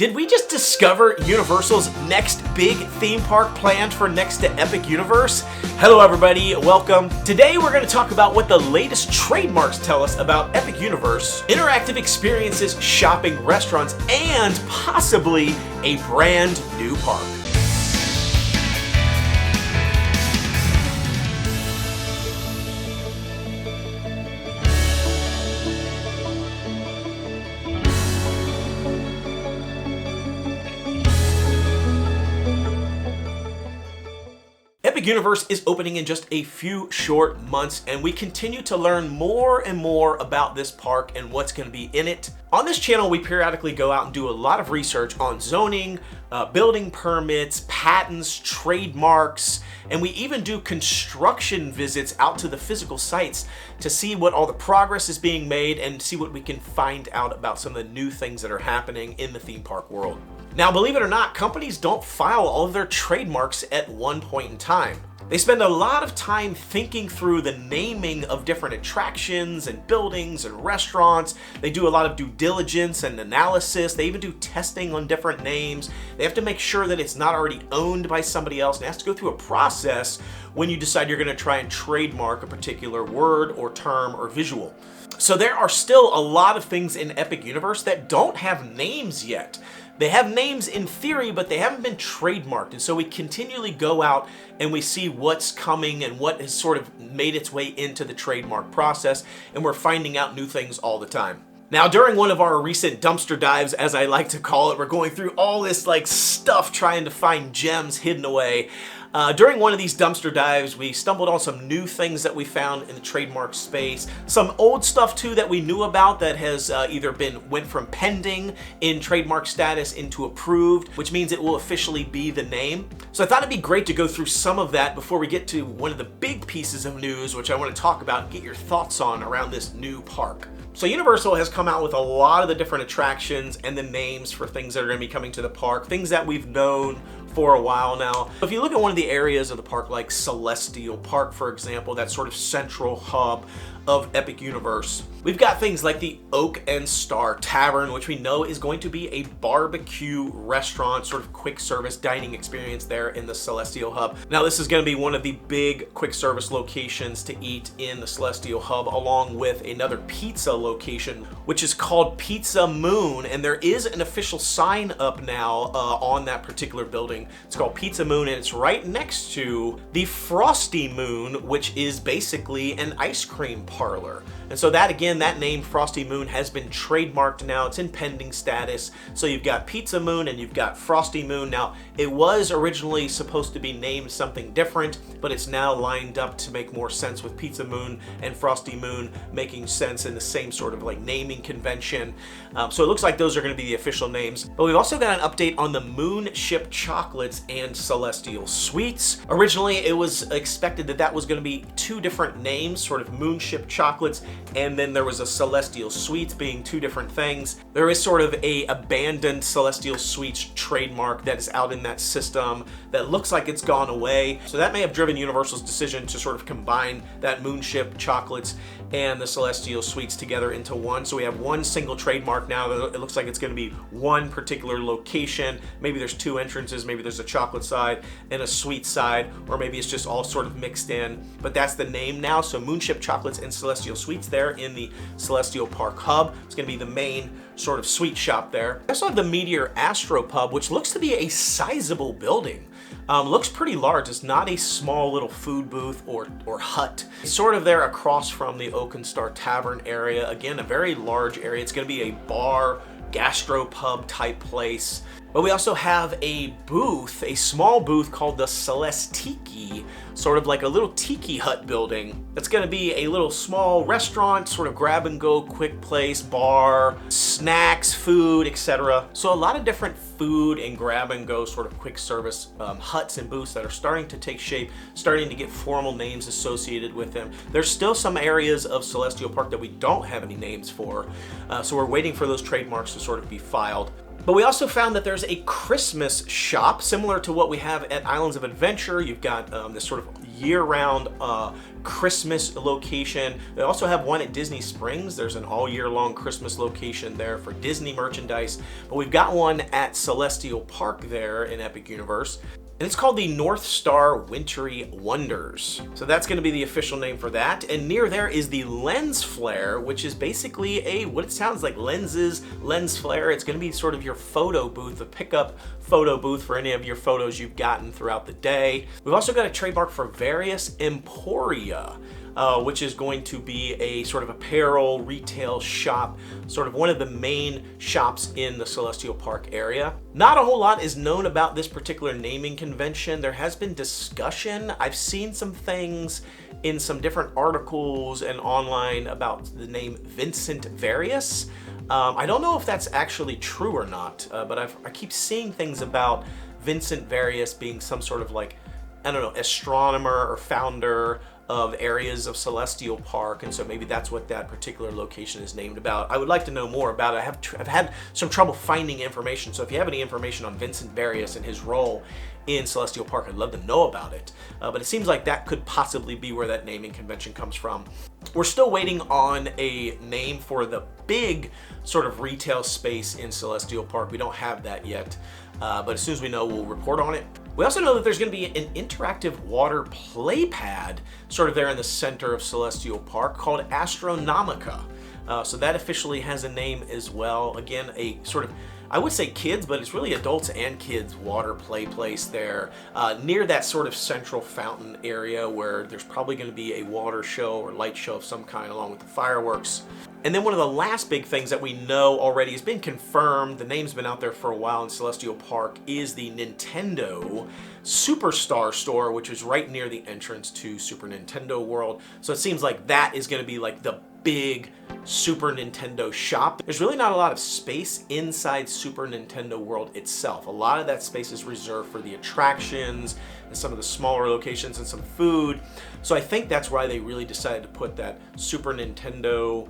Did we just discover Universal's next big theme park planned for next to Epic Universe? Hello everybody, welcome. Today we're going to talk about what the latest trademarks tell us about Epic Universe, interactive experiences, shopping, restaurants, and possibly a brand new park. Epic Universe is opening in just a few short months, and we continue to learn more and more about this park and what's going to be in it. On this channel, we periodically go out and do a lot of research on zoning, building permits, patents, trademarks, and we even do construction visits out to the physical sites to see what all the progress is being made and see what we can find out about some of the new things that are happening in the theme park world. Now, believe it or not, companies don't file all of their trademarks at one point in time. They spend a lot of time thinking through the naming of different attractions and buildings and restaurants. They do a lot of due diligence and analysis. They even do testing on different names. They have to make sure that it's not already owned by somebody else, and it has to go through a process when you decide you're going to try and trademark a particular word or term or visual. So there are still a lot of things in Epic Universe that don't have names yet. They have names in theory, but they haven't been trademarked. And so we continually go out and we see what's coming and what has sort of made its way into the trademark process. And we're finding out new things all the time. Now, during one of our recent dumpster dives, as I like to call it, we're going through all this stuff trying to find gems hidden away. During one of these dumpster dives, we stumbled on some new things that we found in the trademark space. Some old stuff too that we knew about that has either went from pending in trademark status into approved, which means it will officially be the name. So I thought it'd be great to go through some of that before we get to one of the big pieces of news, which I want to talk about and get your thoughts on around this new park. So Universal has come out with a lot of the different attractions and the names for things that are going to be coming to the park, things that we've known for a while now. If you look at one of the areas of the park like Celestial Park, for example, that sort of central hub of Epic Universe, we've got things like the Oak and Star Tavern, which we know is going to be a barbecue restaurant, sort of quick service dining experience there in the Celestial Hub. Now, this is going to be one of the big quick service locations to eat in the Celestial Hub, along with another pizza location, which is called Pizza Moon, and there is an official sign up now on that particular building. It's called Pizza Moon, and it's right next to the Frosty Moon, which is basically an ice cream parlor. And so that, again, that name Frosty Moon has been trademarked now. It's in pending status. So you've got Pizza Moon and you've got Frosty Moon. Now, it was originally supposed to be named something different, but it's now lined up to make more sense with Pizza Moon and Frosty Moon making sense in the same sort of naming convention. So it looks like those are going to be the official names. But we've also got an update on the Moon Ship Chocolates and Celestial Sweets. Originally, it was expected that that was going to be two different names, sort of Moon Ship Chocolates, and then there was a Celestial Sweets being two different things. There is sort of a abandoned Celestial Sweets trademark that is out in that system that looks like it's gone away. So that may have driven Universal's decision to sort of combine that Moonship Chocolates and the Celestial Sweets together into one. So we have one single trademark now. It looks like it's going to be one particular location. Maybe there's two entrances. Maybe there's a chocolate side and a sweet side, or maybe it's just all sort of mixed in. But that's the name now. So Moonship Chocolates and Celestial Sweets there in the Celestial Park Hub. It's going to be the main sort of sweet shop there. We also have the Meteor Astro Pub, which looks to be a sizable building. Looks pretty large. It's not a small little food booth or hut. It's sort of there across from the Oak and Star Tavern area. Again, a very large area. It's going to be a bar, gastropub type place. But we also have a booth, a small booth called the Celestiki, sort of like a little tiki hut building. That's going to be a little small restaurant, sort of grab and go, quick place, bar, snacks, food, etc. So a lot of different food and grab and go sort of quick service huts and booths that are starting to take shape, starting to get formal names associated with them. There's still some areas of Celestial Park that we don't have any names for, so we're waiting for those trademarks to sort of be filed. But we also found that there's a Christmas shop similar to what we have at Islands of Adventure. You've got this sort of year-round Christmas location. They also have one at Disney Springs. There's an all-year-long Christmas location there for Disney merchandise. But we've got one at Celestial Park there in Epic Universe. And it's called the North Star Wintry Wonders. So that's going to be the official name for that. And near there is the Lens Flare, which is basically what it sounds like, lenses, lens flare. It's going to be sort of your photo booth, a pickup photo booth for any of your photos you've gotten throughout the day. We've also got a trademark for Various Emporia, which is going to be a sort of apparel retail shop, sort of one of the main shops in the Celestial Park area. Not a whole lot is known about this particular naming convention. There has been discussion. I've seen some things in some different articles and online about the name Vincent Various. I don't know if that's actually true or not, but I keep seeing things about Vincent Various being some sort of like, I don't know, astronomer or founder of areas of Celestial Park, and so maybe that's what that particular location is named about. I would like to know more about it. I've had some trouble finding information, so if you have any information on Vincent Various and his role in Celestial Park, I'd love to know about it. But it seems like that could possibly be where that naming convention comes from. We're still waiting on a name for the big sort of retail space in Celestial Park. We don't have that yet, but as soon as we know, we'll report on it. We also know that there's going to be an interactive water play pad sort of there in the center of Celestial Park called Astronomica. So that officially has a name as well. Again, a sort of, I would say kids, but it's really adults and kids water play place there near that sort of central fountain area where there's probably going to be a water show or light show of some kind along with the fireworks. And then one of the last big things that we know already has been confirmed, the name's been out there for a while in Celestial Park, is the Nintendo Superstar store, which is right near the entrance to Super Nintendo World. So it seems like that is going to be like the big Super Nintendo shop. There's really not a lot of space inside Super Nintendo World itself. A lot of that space is reserved for the attractions and some of the smaller locations and some food. So I think that's why they really decided to put that Super Nintendo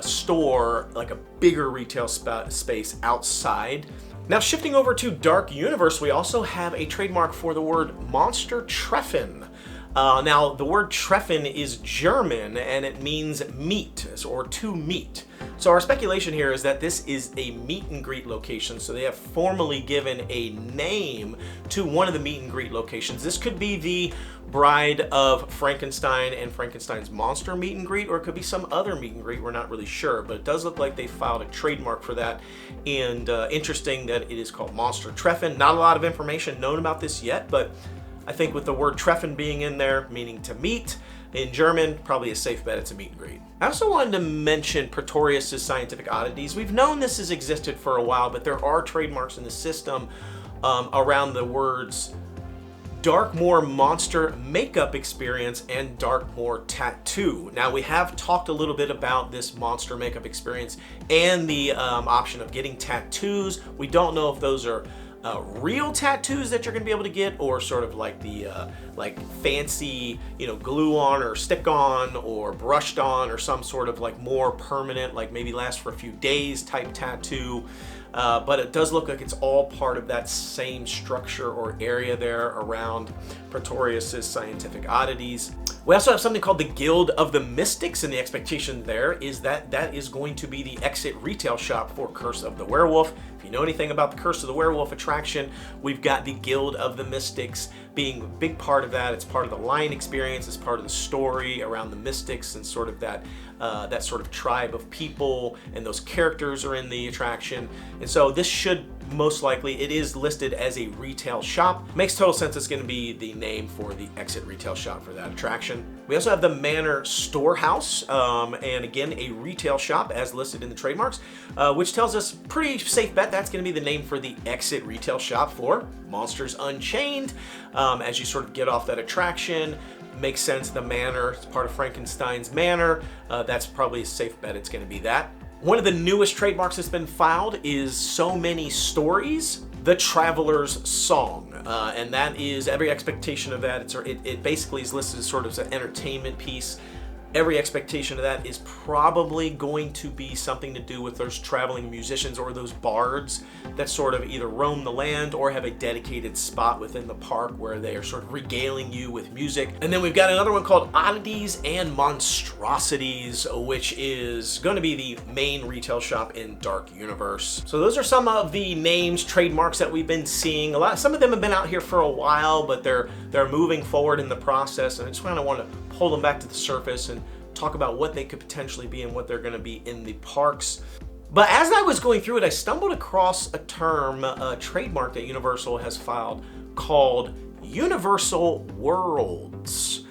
store, like a bigger retail space outside. Now shifting over to Dark Universe, we also have a trademark for the word Monster Treffen. Now the word Treffen is German and it means meet or to meet. So our speculation here is that this is a meet and greet location, so they have formally given a name to one of the meet and greet locations. This could be the Bride of Frankenstein and Frankenstein's Monster meet and greet, or it could be some other meet and greet, we're not really sure, but it does look like they filed a trademark for that, and interesting that it is called Monster Treffen. Not a lot of information known about this yet, but I think with the word Treffen being in there, meaning to meet, in German, probably a safe bet it's a meet and greet. I also wanted to mention Pretorius' Scientific Oddities. We've known this has existed for a while, but there are trademarks in the system around the words Darkmoor Monster Makeup Experience and Darkmoor Tattoo. Now we have talked a little bit about this monster makeup experience and the option of getting tattoos. We don't know if those are real tattoos that you're going to be able to get, or sort of like the like fancy, you know, glue on or stick on or brushed on, or some sort of like more permanent, like maybe last for a few days type tattoo. But it does look like it's all part of that same structure or area there around Pretorius' Scientific Oddities. We also have something called the Guild of the Mystics, and the expectation there is that that is going to be the exit retail shop for Curse of the Werewolf. If you know anything about the Curse of the Werewolf attraction, we've got the Guild of the Mystics being a big part of that. It's part of the line experience, it's part of the story around the mystics and sort of that that sort of tribe of people, and those characters are in the attraction. And so this should most likely, it is listed as a retail shop. Makes total sense it's going to be the name for the exit retail shop for that attraction. We also have the Manor Storehouse, and again, a retail shop as listed in the trademarks, which tells us pretty safe bet that's going to be the name for the exit retail shop for Monsters Unchained. As you sort of get off that attraction, makes sense, the manor, it's part of Frankenstein's manor. That's probably a safe bet it's going to be that. One of the newest trademarks that's been filed is So Many Stories, The Traveler's Song. And that is every expectation of that. It basically is listed as sort of an entertainment piece. Every expectation of that is probably going to be something to do with those traveling musicians or those bards that sort of either roam the land or have a dedicated spot within the park where they are sort of regaling you with music. And then we've got another one called Oddities and Monstrosities, which is going to be the main retail shop in Dark Universe. So those are some of the names, trademarks that we've been seeing. Some of them have been out here for a while, but they're moving forward in the process, and I just kind of want to pull them back to the surface and talk about what they could potentially be and what they're going to be in the parks. But as I was going through it, I stumbled across a term, a trademark that Universal has filed called Universal Worlds.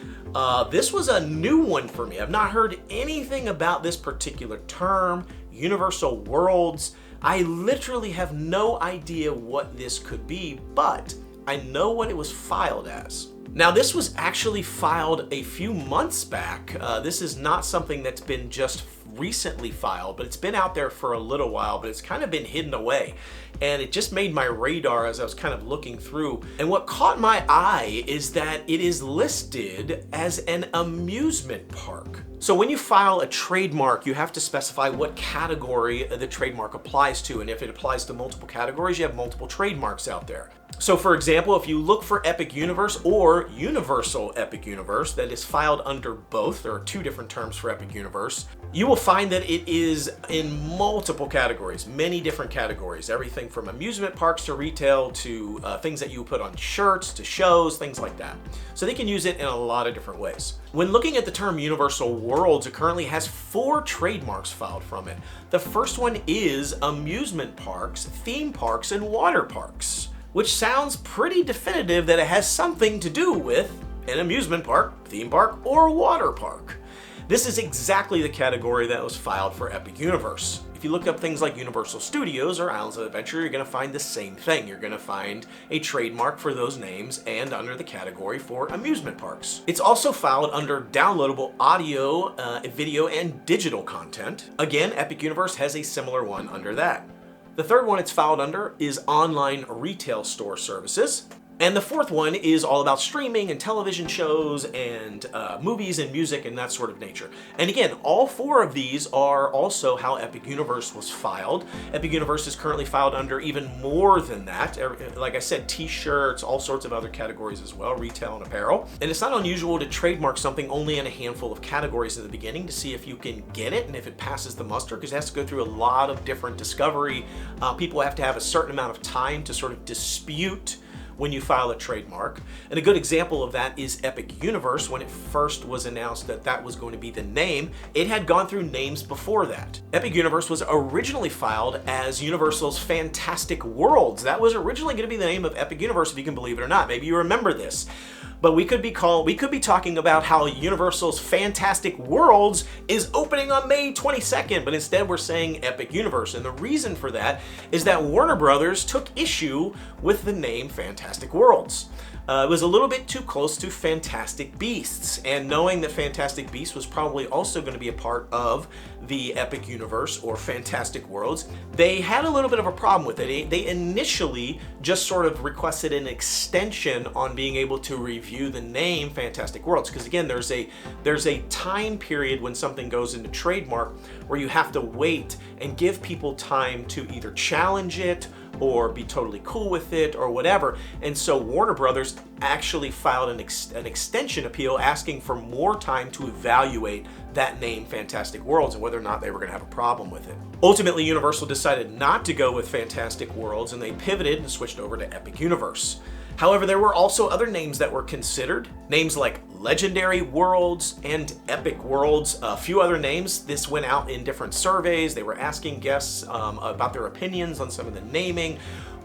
This was a new one for me. I've not heard anything about this particular term, Universal Worlds. I literally have no idea what this could be, but I know what it was filed as. Now, this was actually filed a few months back. This is not something that's been just recently filed, but it's been out there for a little while, but it's kind of been hidden away. And it just made my radar as I was kind of looking through. And what caught my eye is that it is listed as an amusement park. So when you file a trademark, you have to specify what category the trademark applies to. And if it applies to multiple categories, you have multiple trademarks out there. So for example, if you look for Epic Universe or Universal Epic Universe that is filed under both, there are two different terms for Epic Universe, you will find that it is in multiple categories, many different categories, everything from amusement parks to retail to things that you put on shirts to shows, things like that. So they can use it in a lot of different ways. When looking at the term Universal Worlds, it currently has 4 trademarks filed from it. The first one is amusement parks, theme parks, and water parks, which sounds pretty definitive that it has something to do with an amusement park, theme park, or water park. This is exactly the category that was filed for Epic Universe. If you look up things like Universal Studios or Islands of Adventure, you're going to find the same thing. You're going to find a trademark for those names and under the category for amusement parks. It's also filed under downloadable audio, video, and digital content. Again, Epic Universe has a similar one under that. The third one it's filed under is online retail store services. And the fourth one is all about streaming and television shows and movies and music and that sort of nature. And again, all 4 of these are also how Epic Universe was filed. Epic Universe is currently filed under even more than that. Like I said, t-shirts, all sorts of other categories as well, retail and apparel. And it's not unusual to trademark something only in a handful of categories in the beginning to see if you can get it and if it passes the muster, because it has to go through a lot of different discovery. People have to have a certain amount of time to sort of dispute when you file a trademark. And a good example of that is Epic Universe. When it first was announced that that was going to be the name, it had gone through names before that. Epic Universe was originally filed as Universal's Fantastic Worlds. That was originally going to be the name of Epic Universe, if you can believe it or not. Maybe you remember this. But we could be talking about how Universal's Fantastic Worlds is opening on May 22nd, but instead we're saying Epic Universe. And the reason for that is that Warner Brothers took issue with the name Fantastic Worlds. It was a little bit too close to Fantastic Beasts, and knowing that Fantastic Beasts was probably also going to be a part of the Epic Universe or Fantastic Worlds, they had a little bit of a problem with it. They initially just sort of requested an extension on being able to review the name Fantastic Worlds, because again, there's a time period when something goes into trademark where you have to wait and give people time to either challenge it or be totally cool with it or whatever. And so Warner Brothers actually filed an extension appeal asking for more time to evaluate that name Fantastic Worlds and whether or not they were going to have a problem with it. Ultimately, Universal decided not to go with Fantastic Worlds, and they pivoted and switched over to Epic Universe. However, there were also other names that were considered, names like Legendary Worlds and Epic Worlds, a few other names. This went out in different surveys. They were asking guests about their opinions on some of the naming.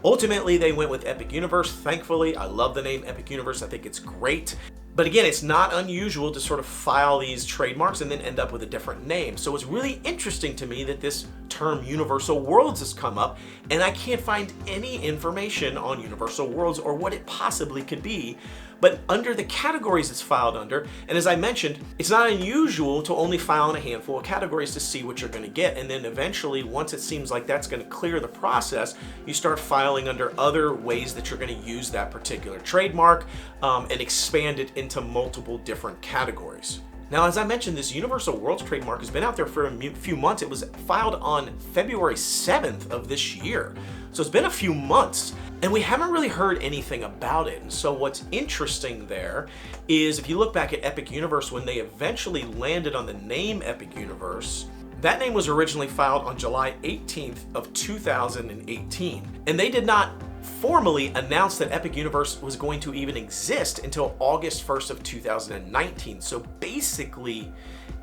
Ultimately, they went with Epic Universe. Thankfully, I love the name Epic Universe. I think it's great. But again, it's not unusual to sort of file these trademarks and then end up with a different name. So it's really interesting to me that this term Universal Worlds has come up, and I can't find any information on Universal Worlds or what it possibly could be. But under the categories it's filed under, and as I mentioned, it's not unusual to only file in a handful of categories to see what you're going to get. And then eventually, once it seems like that's going to clear the process, you start filing under other ways that you're going to use that particular trademark and expand it into multiple different categories. Now, as I mentioned, this Universal Worlds trademark has been out there for a few months. It was filed on February 7th of this year. So it's been a few months, and we haven't really heard anything about it. And so what's interesting there is if you look back at Epic Universe, when they eventually landed on the name Epic Universe, that name was originally filed on July 18th of 2018. And they did not formally announced that Epic Universe was going to even exist until August 1st of 2019. So basically,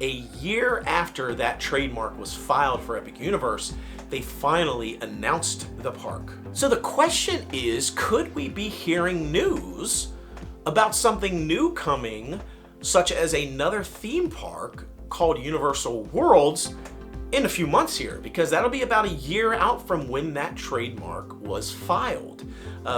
a year after that trademark was filed for Epic Universe, they finally announced the park. So the question is, could we be hearing news about something new coming, such as another theme park called Universal Worlds, in a few months here? Because that'll be about a year out from when that trademark was filed.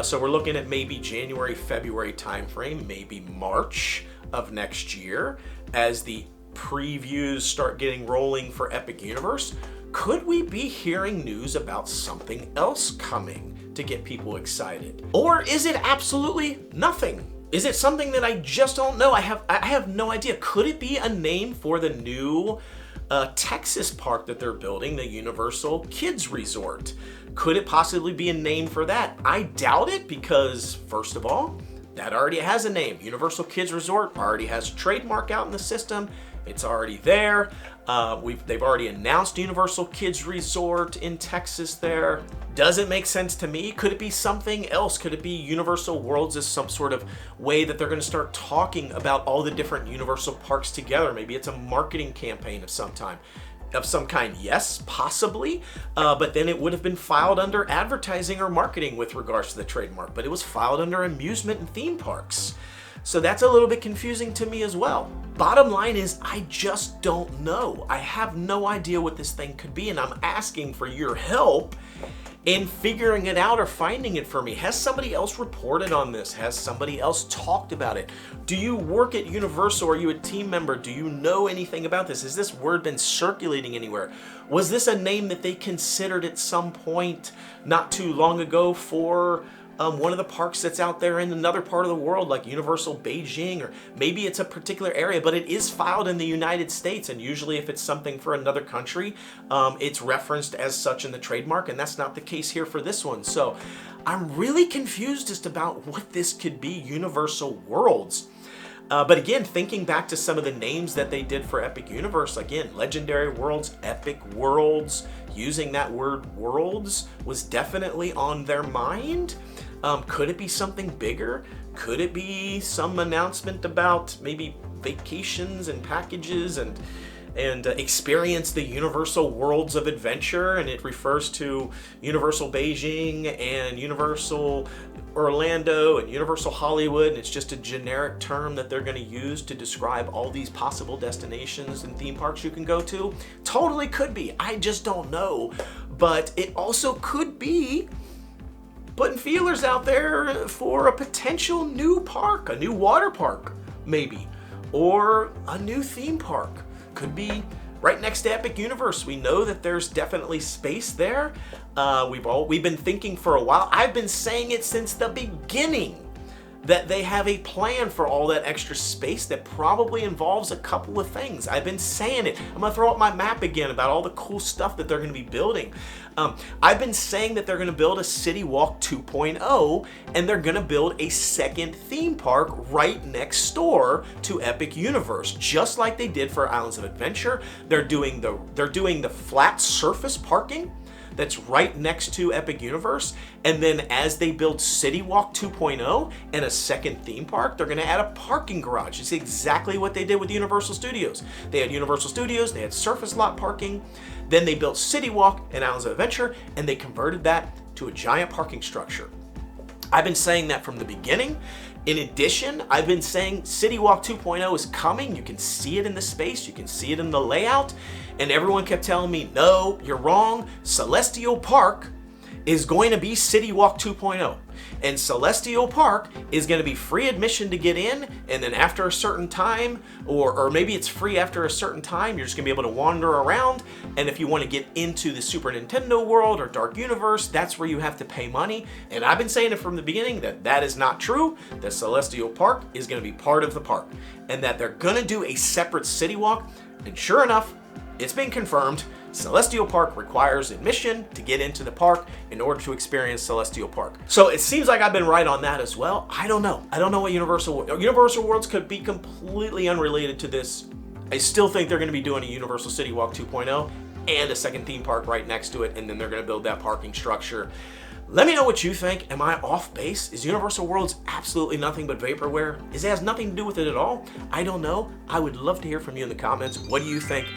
So we're looking at maybe January, February timeframe, maybe March of next year as the previews start getting rolling for Epic Universe. Could we be hearing news about something else coming to get people excited? Or is it absolutely nothing? Is it something that I just don't know? I have no idea. Could it be a name for the new Texas park that they're building, the Universal Kids Resort? Could it possibly be a name for that? I doubt it, because first of all, that already has a name. Universal Kids Resort already has a trademark out in the system. It's already there. They've already announced Universal Kids Resort in Texas there. Doesn't make sense to me. Could it be something else? Could it be Universal Worlds as some sort of way that they're going to start talking about all the different Universal parks together? Maybe it's a marketing campaign of some kind. Yes, possibly, but then it would have been filed under advertising or marketing with regards to the trademark, but it was filed under amusement and theme parks. So that's a little bit confusing to me as well. Bottom line is, I just don't know. I have no idea what this thing could be, and I'm asking for your help in figuring it out or finding it for me. Has somebody else reported on this? Has somebody else talked about it? Do you work at Universal? Are you a team member? Do you know anything about this? Has this word been circulating anywhere? Was this a name that they considered at some point not too long ago for one of the parks that's out there in another part of the world, like Universal Beijing, or maybe it's a particular area, but it is filed in the United States, and usually if it's something for another country, it's referenced as such in the trademark, and that's not the case here for this one. So I'm really confused as to about what this could be, Universal Worlds. But again, thinking back to some of the names that they did for Epic Universe, again, Legendary Worlds, Epic Worlds, using that word worlds was definitely on their mind. Could it be something bigger? Could it be some announcement about maybe vacations and packages and experience the Universal Worlds of Adventure, and it refers to Universal Beijing and Universal Orlando and Universal Hollywood, and it's just a generic term that they're going to use to describe all these possible destinations and theme parks you can go to? Totally could be. I just don't know. But it also could be putting feelers out there for a potential new park, a new water park maybe, or a new theme park. Could be right next to Epic Universe. We know that there's definitely space there. We've been thinking for a while. I've been saying it since the beginning that they have a plan for all that extra space that probably involves a couple of things. I've been saying it. I'm gonna throw up my map again about all the cool stuff that they're gonna be building. I've been saying that they're gonna build a City Walk 2.0, and they're gonna build a second theme park right next door to Epic Universe, just like they did for Islands of Adventure. They're doing the flat surface parking that's right next to Epic Universe, and then as they build City Walk 2.0 and a second theme park, they're gonna add a parking garage. It's exactly what they did with Universal Studios. They had Universal Studios, they had surface lot parking, then they built City Walk and Islands of Adventure, and they converted that to a giant parking structure. I've been saying that from the beginning. In addition, I've been saying City Walk 2.0 is coming. You can see it in the space, you can see it in the layout, and everyone kept telling me, no, you're wrong. Celestial Park is going to be City Walk 2.0. And Celestial Park is going to be free admission to get in, and then after a certain time, or maybe it's free after a certain time, you're just going to be able to wander around. And if you want to get into the Super Nintendo world or Dark Universe, that's where you have to pay money. And I've been saying it from the beginning that that is not true, that Celestial Park is going to be part of the park, and that they're going to do a separate city walk. And sure enough, it's been confirmed. Celestial Park requires admission to get into the park in order to experience Celestial Park. So it seems like I've been right on that as well. I don't know. I don't know what Universal Worlds could be completely unrelated to this. I still think they're going to be doing a Universal City Walk 2.0 and a second theme park right next to it, and then they're going to build that parking structure. Let me know what you think. Am I off base? Is Universal Worlds absolutely nothing but vaporware? It has nothing to do with it at all? I don't know. I would love to hear from you in the comments. What do you think?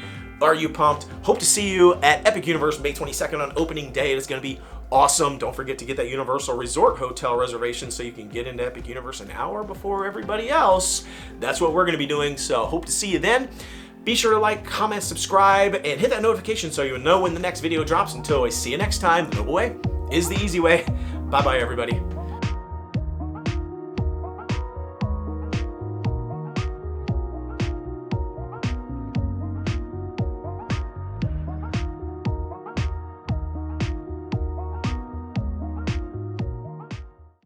Are you pumped? Hope to see you at Epic Universe May 22nd on opening day. It's going to be awesome. Don't forget to get that Universal Resort Hotel reservation so you can get into Epic Universe an hour before everybody else. That's what we're going to be doing, so hope to see you then. Be sure to like, comment, subscribe, and hit that notification so you know when the next video drops. Until I see you next time, the noble way is the easy way. Bye-bye, everybody.